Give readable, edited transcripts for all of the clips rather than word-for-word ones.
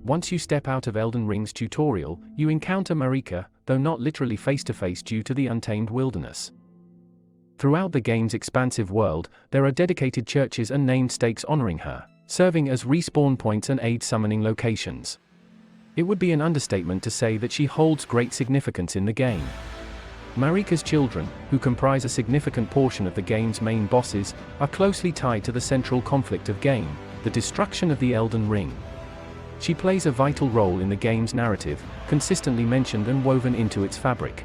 Once you step out of Elden Ring's tutorial, you encounter Marika, though not literally face-to-face due to the untamed wilderness. Throughout the game's expansive world, there are dedicated churches and named stakes honoring her, serving as respawn points and aid summoning locations. It would be an understatement to say that she holds great significance in the game. Marika's children, who comprise a significant portion of the game's main bosses, are closely tied to the central conflict of game, the destruction of the Elden Ring. She plays a vital role in the game's narrative, consistently mentioned and woven into its fabric.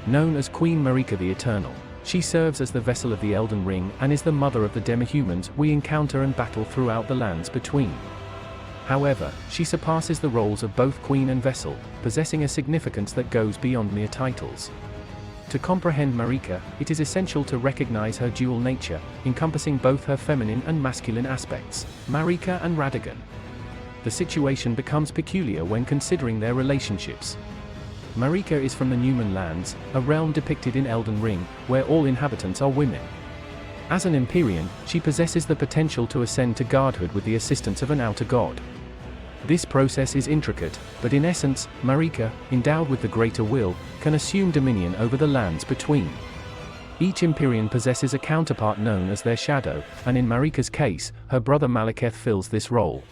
Known as Queen Marika the Eternal, she serves as the vessel of the Elden Ring and is the mother of the demihumans we encounter and battle throughout the lands between. However, she surpasses the roles of both queen and vessel, possessing a significance that goes beyond mere titles. To comprehend Marika, it is essential to recognize her dual nature, encompassing both her feminine and masculine aspects, Marika and Radagon. The situation becomes peculiar when considering their relationships. Marika is from the Newman lands, a realm depicted in Elden Ring, where all inhabitants are women. As an Empyrean, she possesses the potential to ascend to godhood with the assistance of an outer god. This process is intricate, but in essence, Marika, endowed with the greater will, can assume dominion over the lands between. Each Empyrean possesses a counterpart known as their shadow, and in Marika's case, her brother Malekith fills this role.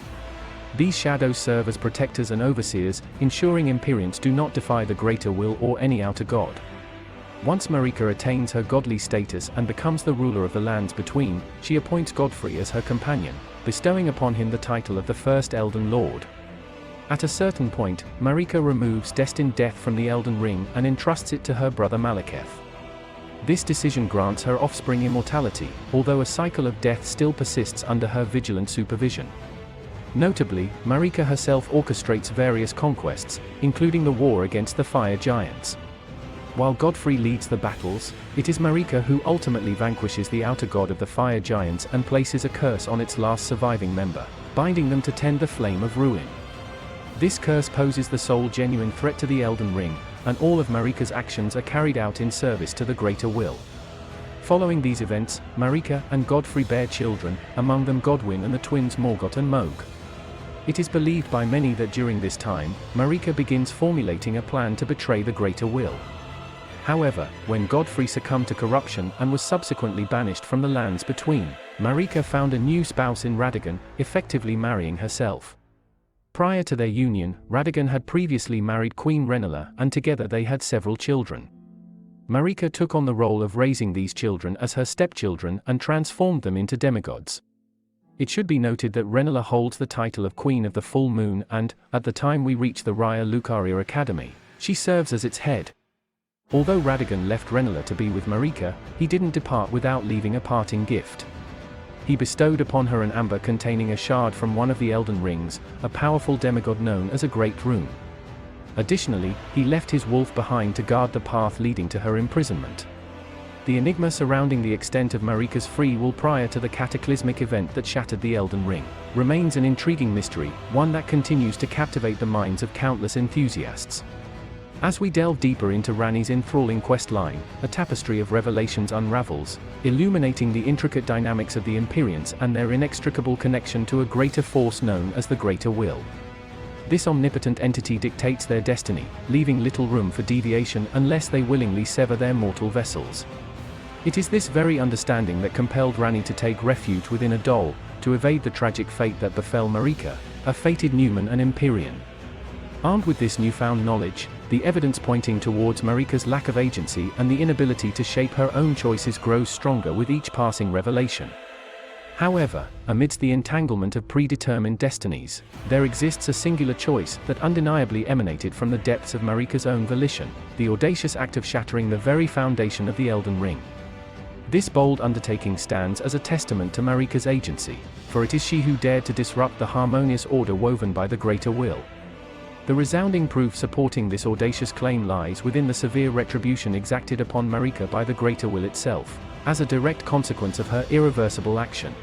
These shadows serve as protectors and overseers, ensuring Empyreans do not defy the greater will or any outer god. Once Marika attains her godly status and becomes the ruler of the lands between, she appoints Godfrey as her companion, bestowing upon him the title of the First Elden Lord. At a certain point, Marika removes destined death from the Elden Ring and entrusts it to her brother Malekith. This decision grants her offspring immortality, although a cycle of death still persists under her vigilant supervision. Notably, Marika herself orchestrates various conquests, including the war against the fire giants. While Godfrey leads the battles, it is Marika who ultimately vanquishes the outer god of the fire giants and places a curse on its last surviving member, binding them to tend the flame of ruin. This curse poses the sole genuine threat to the Elden Ring, and all of Marika's actions are carried out in service to the greater will. Following these events, Marika and Godfrey bear children, among them Godwyn and the twins Morgott and Mohg. It is believed by many that during this time, Marika begins formulating a plan to betray the greater will. However, when Godfrey succumbed to corruption and was subsequently banished from the lands between, Marika found a new spouse in Radagon, effectively marrying herself. Prior to their union, Radagon had previously married Queen Renala, and together they had several children. Marika took on the role of raising these children as her stepchildren and transformed them into demigods. It should be noted that Renala holds the title of Queen of the Full Moon and, at the time we reach the Raya Lucaria Academy, she serves as its head. Although Radagon left Renala to be with Marika, he didn't depart without leaving a parting gift. He bestowed upon her an amber containing a shard from one of the Elden Rings, a powerful demigod known as a Great Rune. Additionally, he left his wolf behind to guard the path leading to her imprisonment. The enigma surrounding the extent of Marika's free will prior to the cataclysmic event that shattered the Elden Ring remains an intriguing mystery, one that continues to captivate the minds of countless enthusiasts. As we delve deeper into Ranni's enthralling quest line, a tapestry of revelations unravels, illuminating the intricate dynamics of the Empyreans and their inextricable connection to a greater force known as the Greater Will. This omnipotent entity dictates their destiny, leaving little room for deviation unless they willingly sever their mortal vessels. It is this very understanding that compelled Ranni to take refuge within a doll, to evade the tragic fate that befell Marika, a fated Newman and Empyrean. Armed with this newfound knowledge, the evidence pointing towards Marika's lack of agency and the inability to shape her own choices grows stronger with each passing revelation. However, amidst the entanglement of predetermined destinies, there exists a singular choice that undeniably emanated from the depths of Marika's own volition, the audacious act of shattering the very foundation of the Elden Ring. This bold undertaking stands as a testament to Marika's agency, for it is she who dared to disrupt the harmonious order woven by the Greater Will. The resounding proof supporting this audacious claim lies within the severe retribution exacted upon Marika by the Greater Will itself, as a direct consequence of her irreversible action.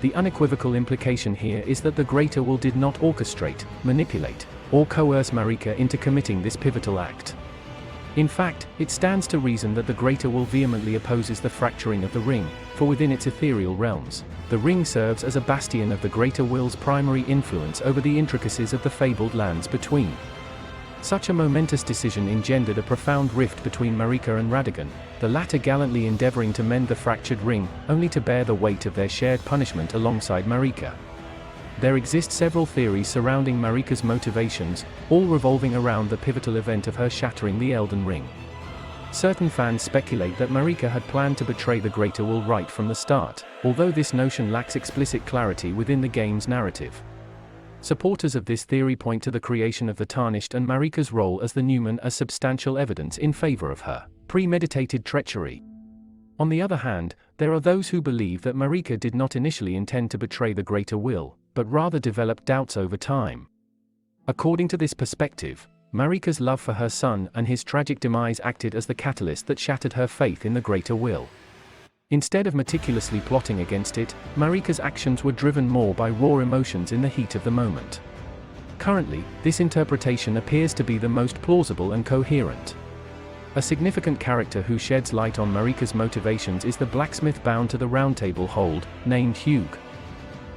The unequivocal implication here is that the Greater Will did not orchestrate, manipulate, or coerce Marika into committing this pivotal act. In fact, it stands to reason that the greater will vehemently opposes the fracturing of the ring, for within its ethereal realms, the ring serves as a bastion of the greater will's primary influence over the intricacies of the fabled lands between. Such a momentous decision engendered a profound rift between Marika and Radagon, the latter gallantly endeavoring to mend the fractured ring, only to bear the weight of their shared punishment alongside Marika. There exist several theories surrounding Marika's motivations, all revolving around the pivotal event of her shattering the Elden Ring. Certain fans speculate that Marika had planned to betray the Greater Will right from the start, although this notion lacks explicit clarity within the game's narrative. Supporters of this theory point to the creation of the Tarnished and Marika's role as the Newman as substantial evidence in favor of her premeditated treachery. On the other hand, there are those who believe that Marika did not initially intend to betray the Greater Will, but rather developed doubts over time. According to this perspective, Marika's love for her son and his tragic demise acted as the catalyst that shattered her faith in the Greater Will. Instead of meticulously plotting against it, Marika's actions were driven more by raw emotions in the heat of the moment. Currently, this interpretation appears to be the most plausible and coherent. A significant character who sheds light on Marika's motivations is the blacksmith bound to the Round Table hold, named Hugh.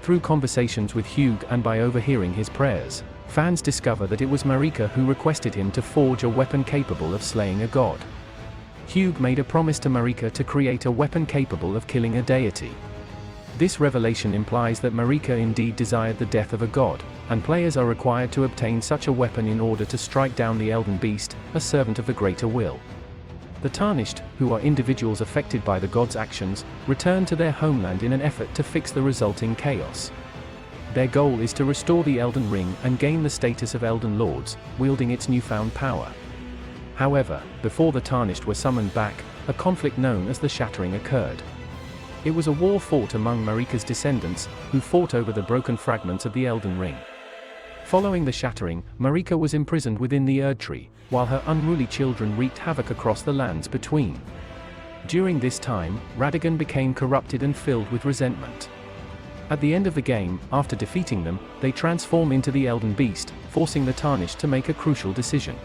Through conversations with Hugh and by overhearing his prayers, fans discover that it was Marika who requested him to forge a weapon capable of slaying a god. Hugh made a promise to Marika to create a weapon capable of killing a deity. This revelation implies that Marika indeed desired the death of a god, and players are required to obtain such a weapon in order to strike down the Elden Beast, a servant of the Greater Will. The Tarnished, who are individuals affected by the god's actions, return to their homeland in an effort to fix the resulting chaos. Their goal is to restore the Elden Ring and gain the status of Elden Lords, wielding its newfound power. However, before the Tarnished were summoned back, a conflict known as the Shattering occurred. It was a war fought among Marika's descendants, who fought over the broken fragments of the Elden Ring. Following the Shattering, Marika was imprisoned within the Erd Tree, while her unruly children wreaked havoc across the lands between. During this time, Radagon became corrupted and filled with resentment. At the end of the game, after defeating them, they transform into the Elden Beast, forcing the Tarnished to make a crucial decision.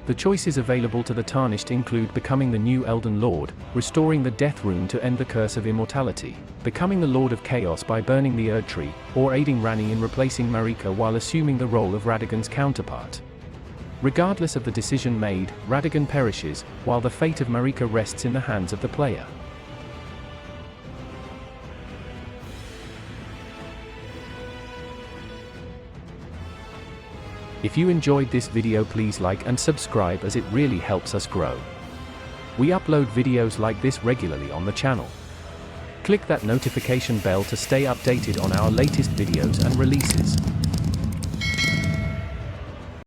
The choices available to the Tarnished include becoming the new Elden Lord, restoring the Death Rune to end the curse of immortality, becoming the Lord of Chaos by burning the Erd Tree, or aiding Ranni in replacing Marika while assuming the role of Radagon's counterpart. Regardless of the decision made, Radagon perishes, while the fate of Marika rests in the hands of the player. If you enjoyed this video, please like and subscribe, as it really helps us grow. We upload videos like this regularly on the channel. Click that notification bell to stay updated on our latest videos and releases.